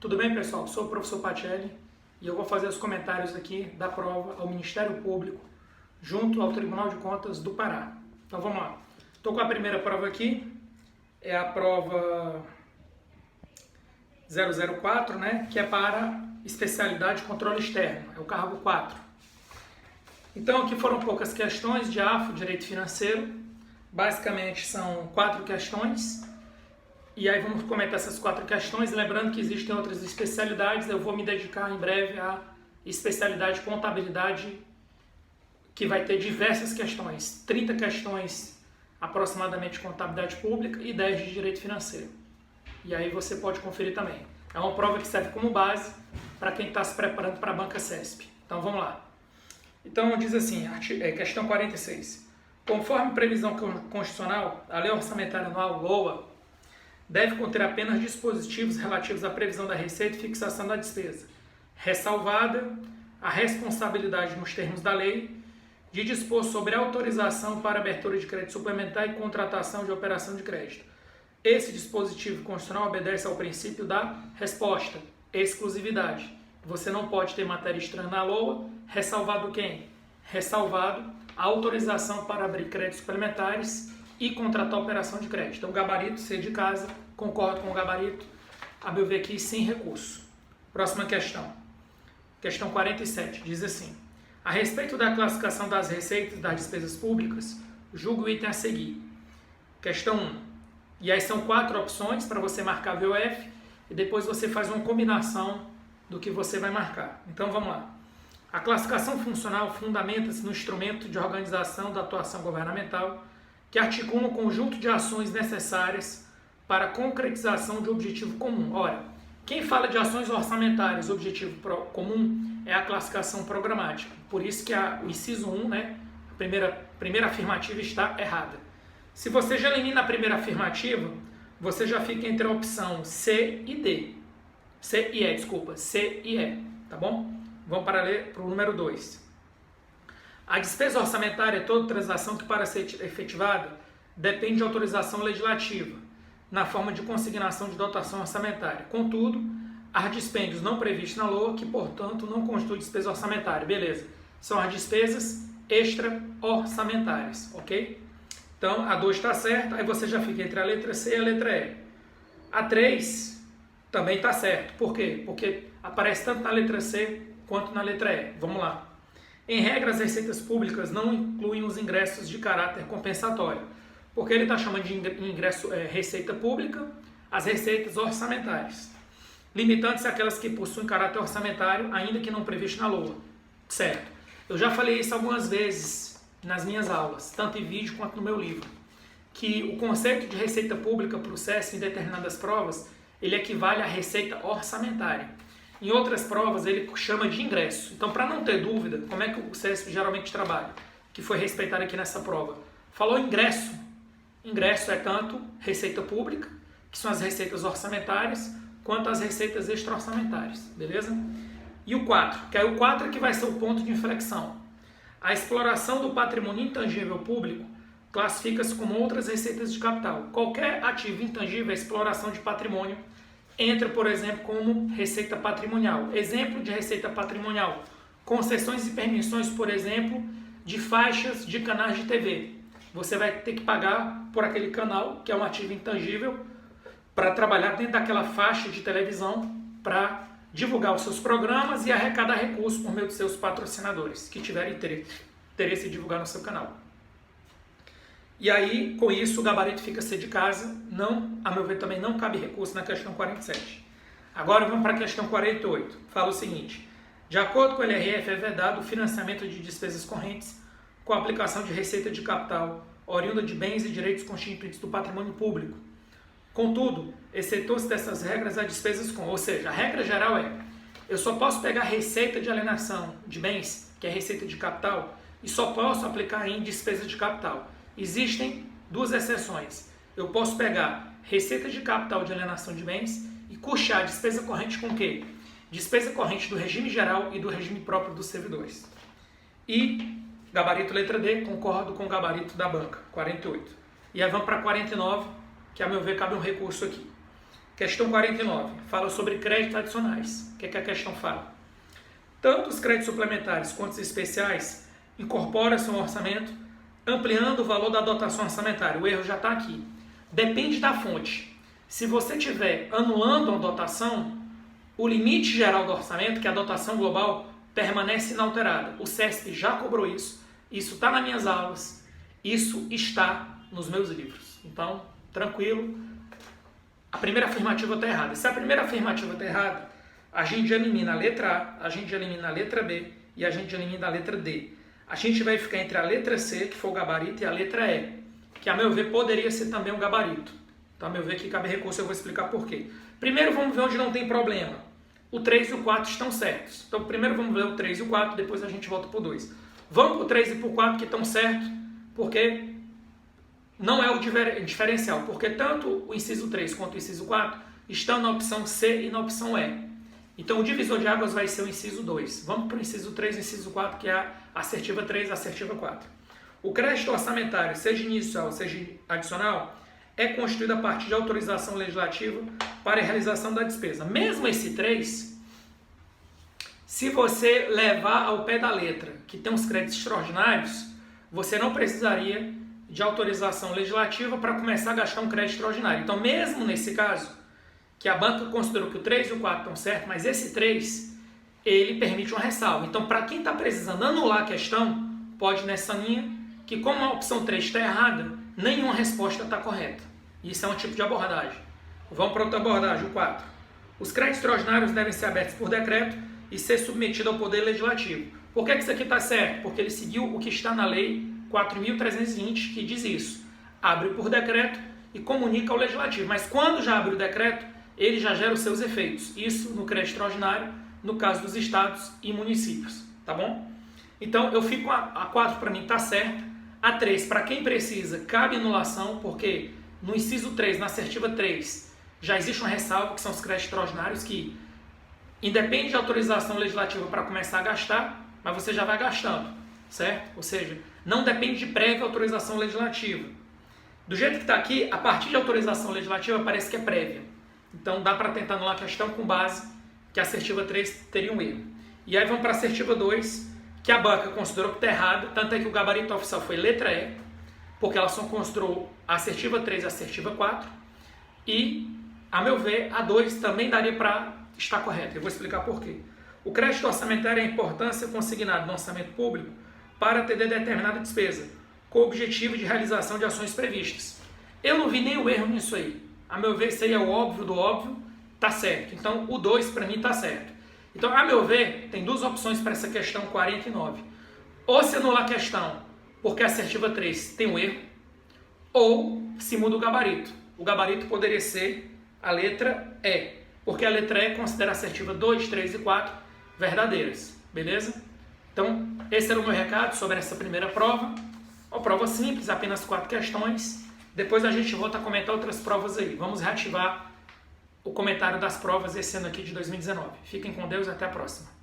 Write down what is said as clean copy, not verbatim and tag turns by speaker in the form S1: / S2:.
S1: Tudo bem, pessoal? Sou o professor Pacelli e eu vou fazer os comentários aqui da prova ao Ministério Público junto ao Tribunal de Contas do Pará. Então vamos lá. Estou com a primeira prova aqui, é a prova 004, né, que é para especialidade de controle externo, é o cargo 4. Então aqui foram poucas questões de AFO, direito financeiro, basicamente são 4 questões. E aí vamos comentar essas 4 questões, lembrando que existem outras especialidades, eu vou me dedicar em breve à especialidade de contabilidade, que vai ter diversas questões, 30 questões aproximadamente de contabilidade pública e 10 de direito financeiro. E aí você pode conferir também. É uma prova que serve como base para quem está se preparando para a banca CESP. Então vamos lá. Então diz assim, questão 46. Conforme previsão constitucional, a Lei Orçamentária Anual, LOA, deve conter apenas dispositivos relativos à previsão da receita e fixação da despesa, ressalvada a responsabilidade nos termos da lei de dispor sobre autorização para abertura de crédito suplementar e contratação de operação de crédito. Esse dispositivo constitucional obedece ao princípio da resposta, exclusividade. Você não pode ter matéria estranha na LOA, ressalvado quem? Ressalvado a autorização para abrir créditos suplementares e contratar operação de crédito. Então, gabarito, C de casa, concordo com o gabarito, a meu ver aqui, sem recurso. Próxima questão. Questão 47, diz assim. A respeito da classificação das receitas das despesas públicas, julgue o item a seguir. Questão 1. E aí são 4 opções para você marcar VOF e depois você faz uma combinação do que você vai marcar. Então, vamos lá. A classificação funcional fundamenta-se no instrumento de organização da atuação governamental que articula um conjunto de ações necessárias para a concretização de objetivo comum. Ora, quem fala de ações orçamentárias, objetivo comum, é a classificação programática. Por isso que o inciso 1, né, a primeira afirmativa está errada. Se você já elimina a primeira afirmativa, você já fica entre a opção C e D. C e E, tá bom? Vamos para o número 2. A despesa orçamentária é toda transação que, para ser efetivada, depende de autorização legislativa, na forma de consignação de dotação orçamentária. Contudo, há dispêndios não previstos na LOA que, portanto, não constituem despesa orçamentária. Beleza. São as despesas extra-orçamentárias, ok? Então, a 2 está certa, aí você já fica entre a letra C e a letra E. A 3 também está certo. Por quê? Porque aparece tanto na letra C quanto na letra E. Vamos lá. Em regra, as receitas públicas não incluem os ingressos de caráter compensatório, porque ele está chamando de receita pública as receitas orçamentárias, limitando-se àquelas que possuem caráter orçamentário, ainda que não previsto na LOA. Certo. Eu já falei isso algumas vezes nas minhas aulas, tanto em vídeo quanto no meu livro, que o conceito de receita pública para o CESP em determinadas provas, ele equivale à receita orçamentária. Em outras provas, ele chama de ingresso. Então, para não ter dúvida, como é que o CESP geralmente trabalha, que foi respeitado aqui nessa prova? Falou ingresso. Ingresso é tanto receita pública, que são as receitas orçamentárias, quanto as receitas extra-orçamentárias, beleza? E o 4, que aí o 4 é que vai ser o ponto de inflexão. A exploração do patrimônio intangível público classifica-se como outras receitas de capital. Qualquer ativo intangível é exploração de patrimônio, entra, por exemplo, como receita patrimonial. Exemplo de receita patrimonial, concessões e permissões, por exemplo, de faixas de canais de TV. Você vai ter que pagar por aquele canal, que é um ativo intangível, para trabalhar dentro daquela faixa de televisão, para divulgar os seus programas e arrecadar recursos por meio dos seus patrocinadores, que tiverem interesse em divulgar no seu canal. E aí, com isso, o gabarito fica C de casa, não, a meu ver, também não cabe recurso na questão 47. Agora vamos para a questão 48. Fala o seguinte: de acordo com o LRF, é vedado o financiamento de despesas correntes com a aplicação de receita de capital oriunda de bens e direitos constituintes do patrimônio público. Contudo, excetou-se dessas regras as despesas com, ou seja, a regra geral é, eu só posso pegar receita de alienação de bens, que é receita de capital, e só posso aplicar em despesa de capital. Existem 2 exceções. Eu posso pegar receita de capital de alienação de bens e custear a despesa corrente com o quê? Despesa corrente do regime geral e do regime próprio dos servidores. E gabarito letra D, concordo com o gabarito da banca, 48. E aí vamos para 49, que a meu ver cabe um recurso aqui. Questão 49, fala sobre créditos adicionais. O que é que a questão fala? Tanto os créditos suplementares quanto os especiais incorporam-se no orçamento, ampliando o valor da dotação orçamentária. O erro já está aqui. Depende da fonte. Se você estiver anulando a dotação, o limite geral do orçamento, que é a dotação global, permanece inalterada. O CESP já cobrou isso está nas minhas aulas, isso está nos meus livros. Então, tranquilo, a primeira afirmativa está errada. Se a primeira afirmativa está errada, a gente elimina a letra A, a gente elimina a letra B e a gente elimina a letra D. A gente vai ficar entre a letra C, que foi o gabarito, e a letra E, que a meu ver poderia ser também um gabarito. Então, a meu ver que cabe recurso, eu vou explicar por quê. Primeiro vamos ver onde não tem problema. O 3 e o 4 estão certos. Então, primeiro vamos ver o 3 e o 4, depois a gente volta para o 2. Vamos para o 3 e para o 4 que estão certos, porque não é o diferencial. Porque tanto o inciso 3 quanto o inciso 4 estão na opção C e na opção E. Então, o divisor de águas vai ser o inciso 2. Vamos para o inciso 3 e o inciso 4, que é a assertiva 3 e a assertiva 4. O crédito orçamentário, seja inicial, seja adicional, é constituído a partir de autorização legislativa para a realização da despesa. Mesmo esse 3, se você levar ao pé da letra, que tem os créditos extraordinários, você não precisaria de autorização legislativa para começar a gastar um crédito extraordinário. Então, mesmo nesse caso, que a banca considerou que o 3 e o 4 estão certos, mas esse 3, ele permite uma ressalva. Então, para quem está precisando anular a questão, pode ir nessa linha, que como a opção 3 está errada, nenhuma resposta está correta. Isso é um tipo de abordagem. Vamos para outra abordagem, o 4. Os créditos extraordinários devem ser abertos por decreto e ser submetidos ao Poder Legislativo. Por que isso aqui está certo? Porque ele seguiu o que está na Lei 4.320, que diz isso. Abre por decreto e comunica ao Legislativo. Mas quando já abre o decreto, ele já gera os seus efeitos. Isso no crédito extraordinário, no caso dos estados e municípios. Tá bom? Então, eu fico a 4 para mim está certo. A 3, para quem precisa, cabe anulação, porque no inciso 3, na assertiva 3, já existe uma ressalva, que são os créditos extraordinários, que independe de autorização legislativa para começar a gastar, mas você já vai gastando, certo? Ou seja, não depende de prévia autorização legislativa. Do jeito que está aqui, a partir de autorização legislativa parece que é prévia. Então dá para tentar anular a questão com base que a assertiva 3 teria um erro. E aí vamos para a assertiva 2, que a banca considerou que está errado, tanto é que o gabarito oficial foi letra E, porque ela só considerou a assertiva 3 e a assertiva 4, e, a meu ver, a 2 também daria para estar correta. Eu vou explicar por quê. O crédito orçamentário é a importância consignada no orçamento público para atender determinada despesa, com o objetivo de realização de ações previstas. Eu não vi nenhum erro nisso aí. A meu ver, seria o óbvio do óbvio, tá certo. Então, o 2 para mim tá certo. Então, a meu ver, tem duas opções para essa questão 49. Ou se anular a questão porque a assertiva 3 tem um erro, ou se muda o gabarito. O gabarito poderia ser a letra E, porque a letra E considera a assertiva 2, 3 e 4 verdadeiras. Beleza? Então, esse era o meu recado sobre essa primeira prova. Uma prova simples, apenas 4 questões. Depois a gente volta a comentar outras provas aí. Vamos reativar o comentário das provas esse ano aqui de 2019. Fiquem com Deus e até a próxima.